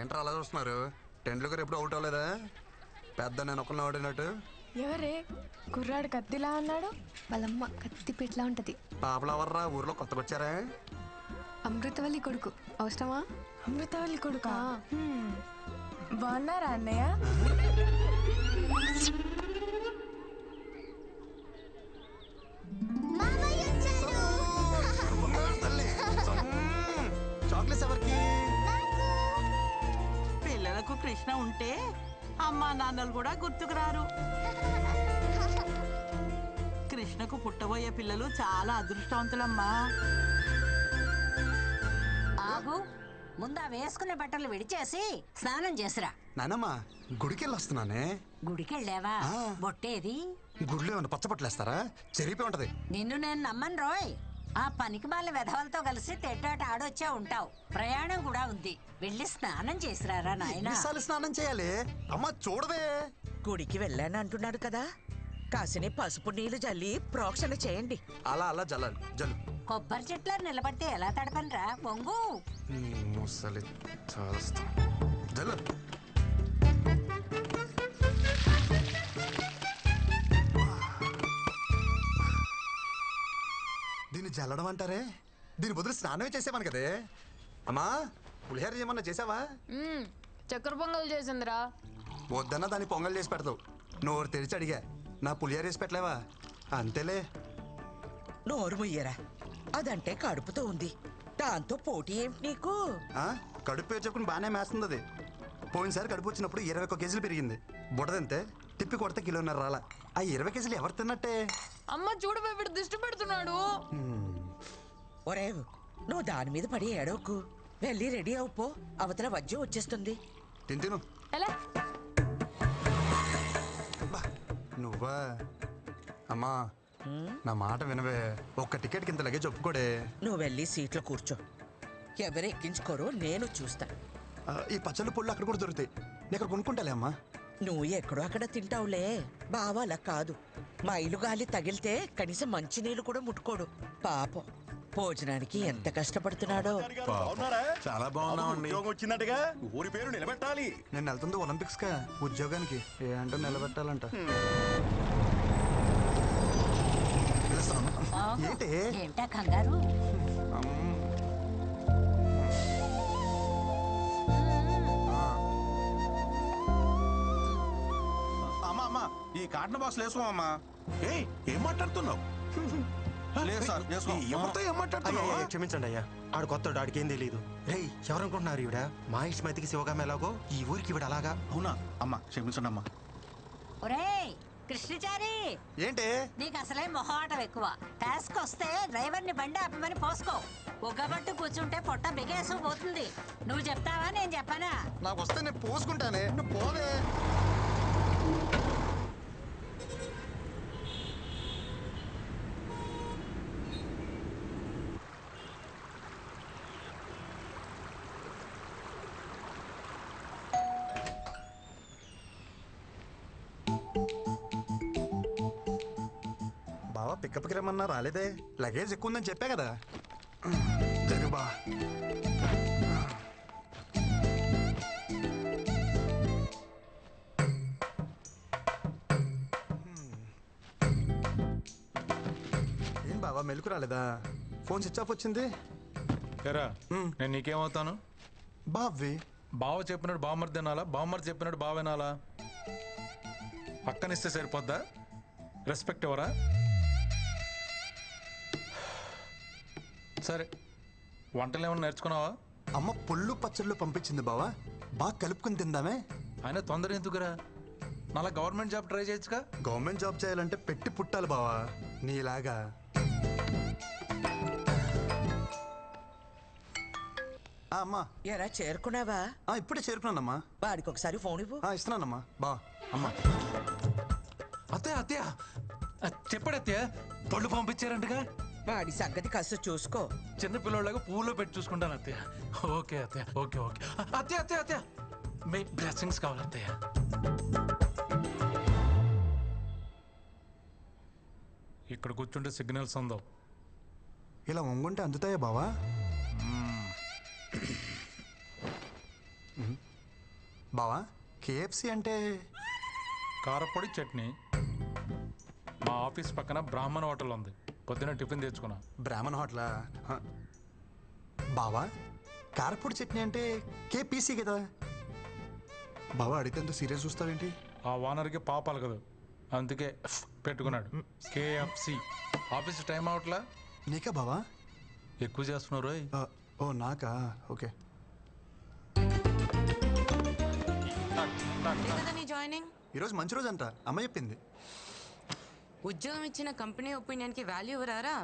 ఏంట్రా అలా చూస్తున్నారు? టెంట్లు గారు ఎప్పుడు అవుట్ అవ్వలేదా? పెద్ద నేను ఒకరిని ఆడినట్టు. ఎవరే కుర్రాడు కత్తిలా అన్నాడు? వాళ్ళమ్మ కత్తి పెట్లా ఉంటది. పాపలవర్రా ఊర్లో కొత్తగా వచ్చారా? అమృతవల్లి కొడుకు. అవసరమా? అమృతవల్లి కొడుకా? బాగున్నారా అన్నయ్య? చాక్లెట్స్ ఎవరికి? పిల్లలకు కృష్ణ ఉంటే అమ్మా నాన్నలు కూడా గుర్తుకురారు. కృష్ణకు పుట్టబోయే పిల్లలు చాలా అదృష్టవంతులమ్మా. ఆగు, ముందా వేసుకునే బట్టలు విడిచేసి స్నానం చేసిరా. నానమ్మా గుడికెళ్ళి వస్తున్నానే. గుడికెళ్ళావా? బొట్టేది? గుడిలో ఏమన్నా పచ్చబట్టలేస్తారా? చెరిపి ఉంటది. నిన్ను నేను నమ్మను రోయ్. ఆ పనికి మాల వెధవలతో కలిసి తెడ్డాట ఆడొచ్చే ఉంటావు. ప్రయాణం కూడా ఉంది. వెళ్ళి స్నానం చేసిరారా నాయనా. ఎన్నిసార్లు స్నానం చేయాలి? అమ్మా చూడవే. గుడికి వెళ్ళాను అంటున్నాడు కదా, కాసిని పసుపు నీళ్లు జల్లి ప్రోక్షణ చేయండి. అలా అలా జల్లాలి. జల్లు. కొబ్బరి చెట్ల నిలబడితే ఎలా తడపనరా పొంగు. ముసలి చేస్తా. జల్లు. దీన్ని జల్లడం అంటారే? దీని బదులు స్నానమే చేసేవాను కదే. అమ్మా పులిహోర ఏమన్నా చేసావా? చక్కెర పొంగల్ చేసిందిరా. వద్దన్నా దాన్ని పొంగల్ చేసి పెడతావు. నోరు తెరిచి అడిగా, నా పులిహోర వేసి పెట్టలేవా? అంతేలే. నోరు ముయ్యరా, అదంటే కడుపుతో ఉంది, దాంతో పోటీ ఏమిటి నీకు? కడుపు పేర్చుకుని బాగానే మేస్తుంది అది. పోయినసారి కడుపు వచ్చినప్పుడు 21 కేజీలు పెరిగింది. బుడదంతే తిప్పి కొడితే 1.5 కిలో రాలా. ఆ 20 కేజీలు ఎవరు తిన్నట్టే? అమ్మ చూడు వీడు దిష్టి పెడుతున్నాడు. ఒరే నువ్వు దాని మీద పడి ఏడవకు, వెళ్ళి రెడీ అవుపో, అవతల వజ్యం వచ్చేస్తుంది. తిను. ఎలా నువ్వా? అమ్మా నా మాట వినవే. ఒక్క టికెట్కి ఇంత లగేజ్ ఒప్పుకోడే. నువ్వు వెళ్ళి సీట్లో కూర్చో, ఎవరు ఎక్కించుకోరో నేను చూస్తాను. ఈ పచ్చళ్ళు పొళ్ళు అక్కడ కూడా దొరుకుతాయి. నేను ఇక్కడ కొనుక్కుంటాలే అమ్మా. నువ్వు ఎక్కడో అక్కడ తింటావులే, బావా అలా కాదు. మైలు గాలి తగిలితే కనీసం మంచినీళ్ళు కూడా ముట్టుకోడు. పాపం భోజనానికి ఎంత కష్టపడుతున్నాడో. చాలా బాగున్నామండి. వచ్చిందటగా ఊరి పేరు నిలబెట్టాలి. నేను వెళ్తుంది ఒలింపిక్స్ కా ఉద్యోగానికి. ఏంటో నిలబెట్టాలంట. ఏంటి ఏమిటా కంగారు? అమ్మా అమ్మా ఈ కాటన్ బాక్స్ వేసుకోమమ్మా. ఏం మాట్లాడుతున్నావు? క్షమించండి అయ్యా, ఆడు కొత్త ఆడికి ఏం తెలియదు. రే ఎవరనుకుంటున్నారు ఈవిడ? మా ఇష్టమతికి శివగామ ఎలాగో ఈ ఊరికి ఈవిడ అలాగా. అవునా అమ్మా, క్షమించండి అమ్మా. ఒరేయ్ కృష్ణచారి, ఏంటి నీకు అసలే మొహమాటం ఎక్కువ. టాస్క్ వస్తే డ్రైవర్ని బండి ఆపమని పోసుకో. ఒగ్గబట్టు కూర్చుంటే పొట్ట బిగేసు పోతుంది. నువ్వు చెప్తావా నేను చెప్పనా? నాకు వస్తే నేను పోసుకుంటానే, నువ్వు పోవే. బావా పికప్కి రమ్మన్నా రాలేదే. లగేజ్ ఎక్కువ ఉందని చెప్పా కదా. జరుబా ఏం బావా మెలకు రాలేదా? ఫోన్ స్విచ్ ఆఫ్ వచ్చింది. నేను నీకేమవుతాను? బావి బావ చెప్పినట్టు బామ్మర్ తినాలా, బామ్మర్ చెప్పినట్టు బావ వినాలా? పక్కనిస్తే సరిపోద్దా? రెస్పెక్ట్ ఎవరా? సరే వంటలు ఏమన్నా నేర్చుకున్నావా? అమ్మ పుల్లు పచ్చళ్ళు పంపించింది బావా, బాగా కలుపుకుని తిందామే. ఆయన తొందర ఎందుకురా? మళ్ళా గవర్నమెంట్ జాబ్ ట్రై చేయొచ్చుగా. గవర్నమెంట్ జాబ్ చేయాలంటే పెట్టి పుట్టాలి బావా నీలాగా. అమ్మా ఎరా చేరుకున్నావా? ఇప్పుడే చేరుకున్నానమ్మా. వాడికి ఒకసారి ఫోన్ ఇవ్వు. ఇస్తున్నానమ్మా. బా అమ్మా. అత్తయ్య అత్తయ్య చెప్పాడు అత్తయ్య, పళ్ళు పంపించారంటగా. వాడి సంగతి కాస్త చూసుకో. చిన్న పిల్లలాగా పూలో పెట్టి చూసుకుంటాను అత్తయ్య. ఓకే అత్తయ్య, ఓకే ఓకే. అత్తయ్య అత్తయ్య అత్తయ్య మీ బ్లెస్సింగ్స్ కావాలి అత్తయ్య. ఇక్కడ కూర్చుంటే సిగ్నల్స్ అందవు. ఇలా వంగుంటే అందుతాయా బావా? బావా కేఎఫ్సి అంటే కారపొడి చట్నీ. మా ఆఫీస్ పక్కన బ్రాహ్మణ హోటల్ ఉంది. పొద్దున్న టిఫిన్ తెచ్చుకున్నా. బ్రాహ్మణ్ హోటలా? బావా కారపొడి చట్నీ అంటే కేపీసీ కదా. బావా అడిగితే ఎంత సీరియస్ చూస్తావేంటి? ఆ ఓనర్కి పాపాలు కదా, అందుకే పెట్టుకున్నాడు కేఎఫ్సి. Office time అవట్లా. నీకా బావా? ఎక్కువ చేస్తున్నారు. ఓ నాకా? ఓకే. నీ జాయినింగ్ ఈరోజు మంచి రోజు అంట, అమ్మ చెప్పింది. ఉద్యోగం ఇచ్చిన కంపెనీ ఒపీనియన్ కి వాల్యూ ఇవ్వరారా?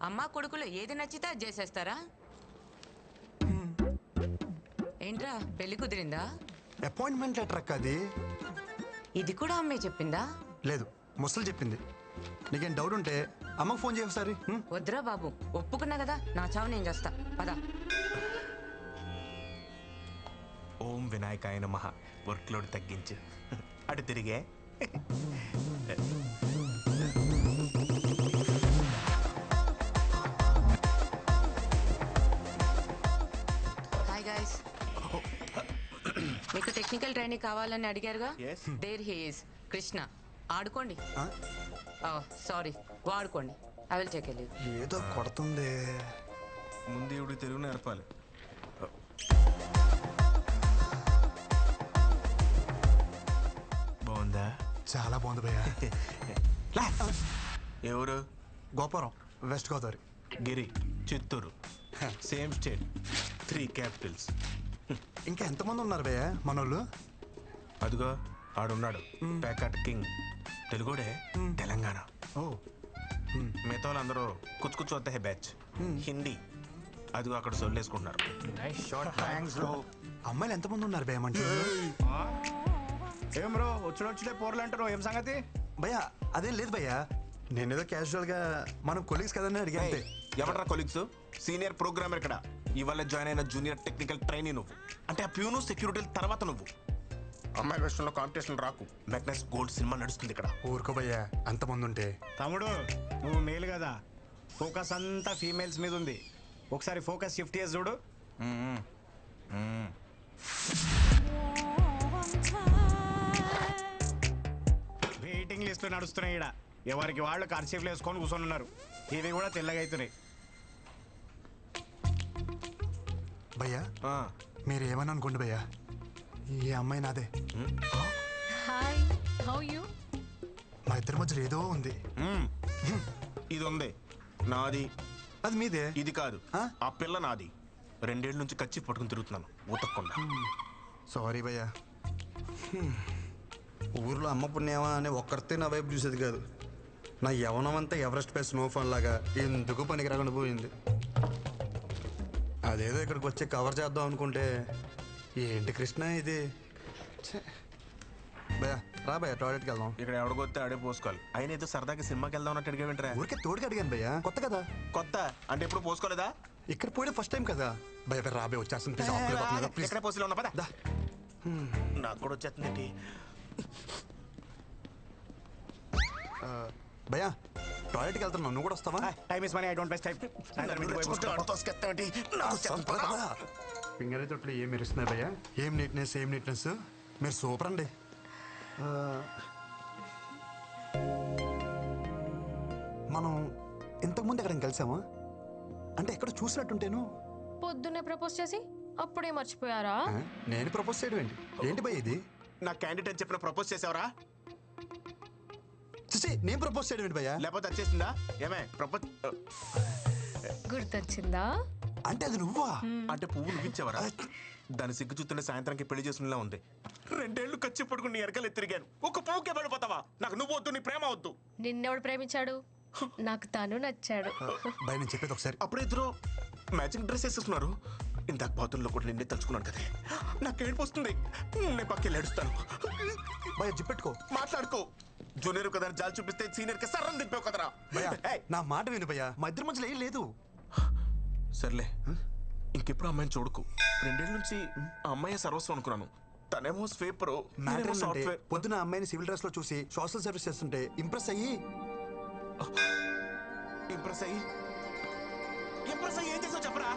అమ్మా కొడుకులు ఏది నచ్చితే అది చేసేస్తారా? ఏంట్రా పెళ్లి కుదిరిందా? అపాయింట్మెంట్ లెటర్ అక్క అది. ఇది కూడా అమ్మే చెప్పిందా? లేదు, ముసలు చెప్పింది. నీకేం డౌట్ ఉంటే అమ్మకు ఫోన్ చేయ ఒకసారి. వద్దురా బాబు, ఒప్పుకున్నా కదా, నా చావు నేను చేస్తా. పదా. ఓం వినాయకాయ నమః. వర్క్ లోడ్ తగ్గించు. అటు తిరిగే. Hi guys. మీకు టెక్నికల్ ట్రైనింగ్ కావాలని అడిగారుగా? Yes. There he is Krishna. ఆడుకోండి. సారీ, వాడుకోండి. I will take leave. ఏదో కొడుతుంది. ముందు ఇవి తెలుగు నేర్పాలి. బాగుందా? చాలా బాగుంది భయ్యా. ఎవరు? Gopuram, west Godavari. Giri, Chittoor. Same state, 3 capitals. ఇంకా ఎంతమంది ఉన్నారు భయ్యా మనోళ్ళు? అదిగో ఆడున్నాడు, ప్యాకట్ కింగ్. తెలుగుడే, తెలంగాణ. ఓ మిగతా వాళ్ళందరూ కుచ్చు కుచ్చు వద్ద బ్యాచ్. హిందీ. అదిగో అక్కడ సొల్లేసుకుంటున్నారు. అమ్మాయిలు ఎంతమంది ఉన్నారు భయ్యా మంచి? ఏం బ్రో వచ్చుడే పోర్లు అంటారు, ఏం సంగతి? భయ్యా అదేం లేదు భయ్యా, నేనేదో క్యాజువల్ గా మనం కొలీగ్స్ కదని అడిగా అంతే. ఎవరా కొలీగ్స్? సీనియర్ ప్రోగ్రామర్ ఇక్కడ. ఇవాళ జాయిన్ అయిన జూనియర్ టెక్నికల్ ట్రైనీ నువ్వు. అంటే ఆ ప్యూను సెక్యూరిటీ తర్వాత నువ్వు. అమ్మాయిల విషయంలో కాంపిటీషన్ రాకు. మెగ్నస్ గోల్డ్ సినిమా నడుస్తుంది ఇక్కడ. ఊరుకో భయ్యా, అంతమంది ఉంటే. తమ్ముడు నువ్వు మేలు కదా, ఫోకస్ అంతా ఫీమేల్స్ మీద ఉంది. ఒకసారి ఫోకస్ షిఫ్ట్ చేసి చూడు. వెయిటింగ్ లిస్ట్ నడుస్తున్నాయి ఇక్కడ. ఎవరికి వాళ్ళు కర్చీఫ్లు వేసుకొని కూర్చొని ఉన్నారు. ఇవి కూడా తెల్లగా అవుతున్నాయి. భయ్యా మీరు ఏమని అనుకోండి భయ్యా, ఈ అమ్మాయి నాదే. Hi, how you? మా ఇద్దరి మధ్యలో ఏదో ఉంది. ఇది ఉంది నాది. అది మీదే. ఇది కాదు, ఆ పిల్ల నాది. 2 ఏళ్ళ నుంచి కచ్చి పట్టుకుని తిరుగుతున్నాను ఊతకుండా. సారీ భయ్యా. ఊర్లో అమ్మ పుణ్యమా అని ఒక్కరితే నా వైపు చూసేది కాదు. నా యవనం అంతా ఎవరెస్ట్ పై స్నోఫాన్ లాగా ఎందుకు పనికి రాకుండా పోయింది. అదేదో ఇక్కడికి వచ్చి కవర్ చేద్దాం అనుకుంటే ఏంటి కృష్ణ ఇది. భయ్యా రా భయ్యా, టాయిలెట్కి వెళ్దాం. ఇక్కడ ఎవడికొస్తే ఆడే పోసుకోవాలి. అయినా ఏదో సరదాగా సినిమాకి వెళ్దాం అన్నట్టు అడిగా. ఊరికే తోడుకి అడిగాను భయ్యా, కొత్త కదా. కొత్త అంటే ఎప్పుడు పోసుకోలేదా? ఇక్కడ పోయడం ఫస్ట్ టైం కదా భయ్యా. రాబే వచ్చేస్తుంది ప్లీజ్. ఎక్కడ పోసిలో ఉన్నా పదా. నాకు కూడా వచ్చేస్తుంది. భయ్యా టాయిలెట్కి వెళ్తున్నావు, నువ్వు కూడా వస్తావా? Time is money, I don't waste time. Finger తొట్లు ఏం మెరుస్తున్నాయి భయ్యా. ఏం నీట్నెస్, ఏం నీట్నెస్. మీరు సూపర్ అండి. మనం ఇంతకుముందు ఎక్కడ కలిసామా? అంటే ఎక్కడ చూసినట్టుంటేను. పొద్దున్నే ప్రపోజ్ చేసి అప్పుడే మర్చిపోయారా? నేను ప్రపోజ్ చేయడం ఏంటి? ఏంటి భయ్య ఇది? నా క్యాండిడేట్ అని చెప్పిన ప్రపోజ్ చేసావరా? నేను ప్రపోజ్ చేయడం ఏంటి భయ్యా? లేకపోతే వచ్చేసిందా? ఏమే ప్రపోజ్ గుర్తొచ్చిందా? అంటే అది నువ్వా? అంటే పువ్వు నువ్విచ్చావరా? దాని సిగ్గు చూస్తుంటే సాయంత్రానికి పెళ్లి చేసుకునేలా ఉంది. 2 ఏళ్ళు ఖర్చు పడుకుని ఎరకలు తిరిగాను. ఒక పువ్వుకే పడిపోతావా? నాకు నువ్వు వద్దు, నీ ప్రేమ వద్దు. నిన్నెవడు ప్రేమించాడు? నాకు తను నచ్చాడు. భయ నేను చెప్పేది ఒకసారి. అప్పుడు ఇద్దరు మ్యాచింగ్ డ్రెస్ వేసేస్తున్నారు. ఇందాక బాతుల్లో కూడా నిన్నే తలుచుకున్నాను కదా. నాకు ఏడుపు వస్తుంది. నేను పక్కకి ఏడుస్తాను. భయ జిప్పెట్టుకో, మాట్లాడుకో. జూనియర్ కదా జాలి చూపిస్తే సీనియర్ కి సర్రం దింపావు కదరా. నా మాట విను భయ్యా, మా ఇద్దరి మధ్యలో ఏం లేదు. సర్లే, ఇంకెప్పుడు అమ్మాయిని చూడకు. 2 ఏళ్ళ నుంచి ఆ అమ్మాయి సర్వస్వం అనుకున్నాను. తనేమో స్వీపర్, నేనేమో సాఫ్ట్వేర్. పొద్దున అమ్మాయిని సివిల్ డ్రెస్ లో చూసి సోషల్ సర్వీస్ చేస్తుంటే ఇంప్రెస్ అయ్యి ఏం చేసావు చెప్పరా?